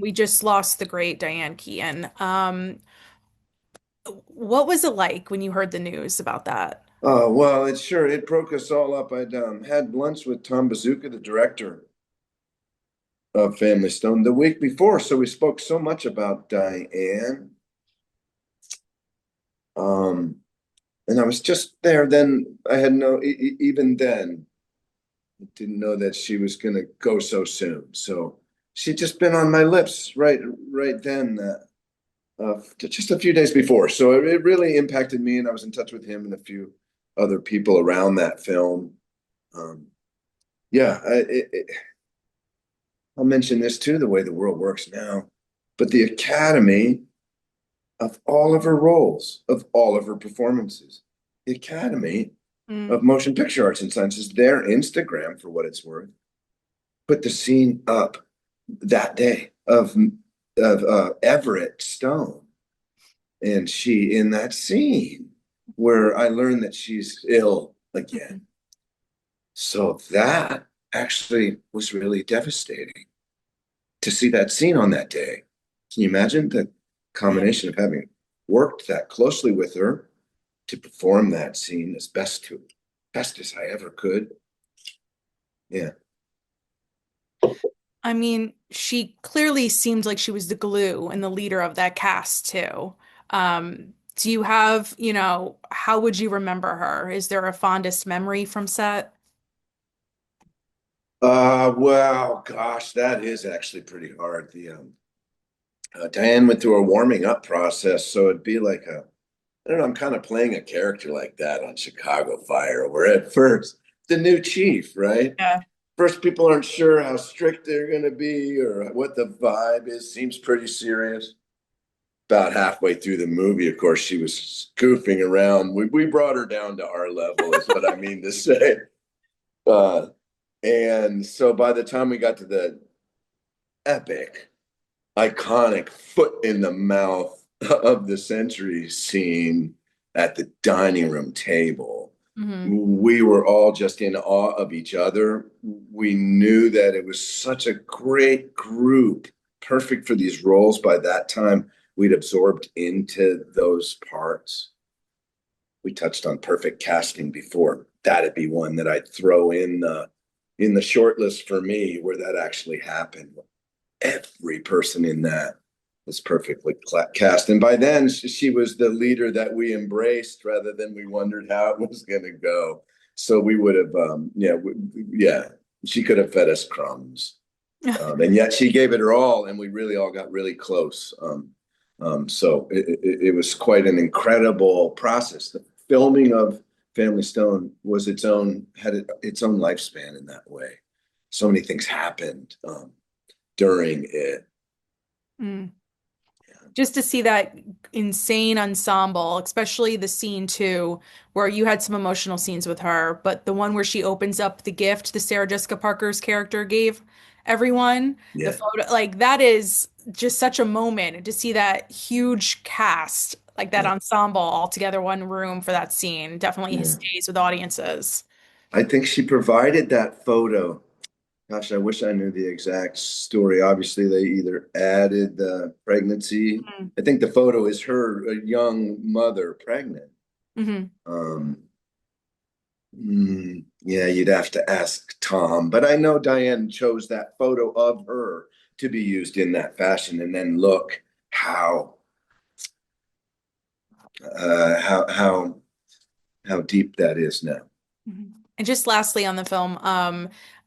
We just lost the great Diane Keaton. What was it like when you heard the news about that? Oh, well, it broke us all up. I'd had lunch with Tom Bazooka, the director of Family Stone, the week before. So we spoke so much about Diane. Um, and I was just there then. I had even then, didn't know that she was going to go so soon. So she'd just been on my lips right then, just a few days before. So it really impacted me. And I was in touch with him and a few other people around that film. Um, yeah, I'll mention this too, the way the world works now. But the Academy, of all of her roles, of all of her performances, the Academy Mm. of Motion Picture Arts and Sciences, their Instagram, for what it's worth, put the scene up that day of Everett Stone, and she in that scene where I learned that she's ill again. So that actually was really devastating to see that scene on that day. Can you imagine the Yeah. combination of having worked that closely with her to perform that scene best as I ever could? Yeah. I mean, she clearly seemed like she was the glue and the leader of that cast too. Do you have, how would you remember her? Is there a fondest memory from set? Well, gosh, that is actually pretty hard. The Diane went through a warming up process, so it'd be like I don't know, I'm kind of playing a character like that on Chicago Fire, where at first the new chief, right? Yeah. First, people aren't sure how strict they're going to be or what the vibe is. Seems pretty serious. About halfway through the movie, of course, she was goofing around. We brought her down to our level, is what I mean to say. Uh, and so by the time we got to the epic, iconic foot in the mouth of the century scene at the dining room table, Hmm. we were all just in awe of each other. We knew that it was such a great group, perfect for these roles. By that time, we'd absorbed into those parts. We touched on perfect casting before. That'd be one that I'd throw in the short list for me, where that actually happened. Every person in that was perfectly cast, and by then she was the leader that we embraced rather than we wondered how it was going to go. So we would have, yeah, she could have fed us crumbs, and yet she gave it her all, and we really all got really close. So it was quite an incredible process. The filming of Family Stone was had its own lifespan in that way. So many things happened during it. Mm. Just to see that insane ensemble, especially the scene too, where you had some emotional scenes with her, but the one where she opens up the gift the Sarah Jessica Parker's character gave everyone, the Yeah, photo, like that is just such a moment. And to see that huge cast, like that yeah, ensemble all together one room for that scene, definitely yeah. stays with audiences. I think she provided that photo. Gosh, I wish I knew the exact story. Obviously, they either added the pregnancy. Mm-hmm. I think the photo is her, a young mother, pregnant. Mm-hmm. Um, yeah, you'd have to ask Tom, but I know Diane chose that photo of her to be used in that fashion. And then look how uh, how how how deep that is now. Mhm. And just lastly on the film,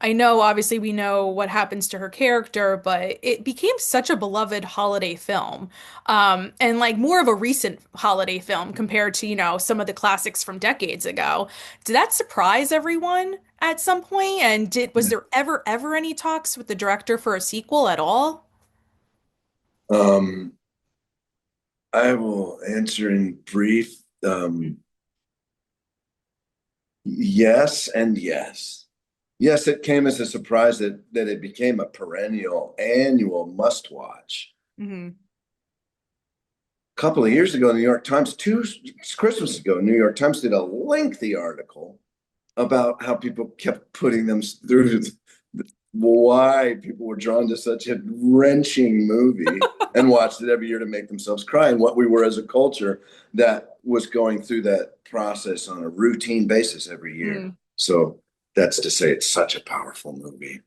I know obviously we know what happens to her character, but it became such a beloved holiday film. And like more of a recent holiday film compared to, some of the classics from decades ago. Did that surprise everyone at some point? And was Yeah. there ever any talks with the director for a sequel at all? Um, I will answer in brief. Yes and yes. Yes, it came as a surprise that it became a perennial annual must watch. Hmm. A couple of years ago, the New York Times, two Christmas ago, New York Times did a lengthy article about how people kept putting them through why people were drawn to such a wrenching movie and watched it every year to make themselves cry, and what we were as a culture that was going through that process on a routine basis every year. Mm, So that's to say it's such a powerful movie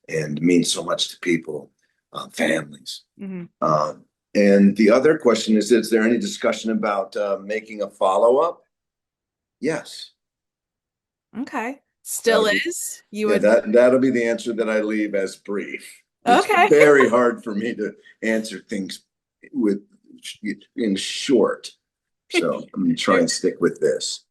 and means so much to people, families. mhm. And the other question is there any discussion about making a follow-up? Yes. Okay. Still That'll be is. You Yeah, would. that'll be the answer that I leave as brief. It's Okay. very hard for me to answer things with in short. So I'm gonna try and stick with this.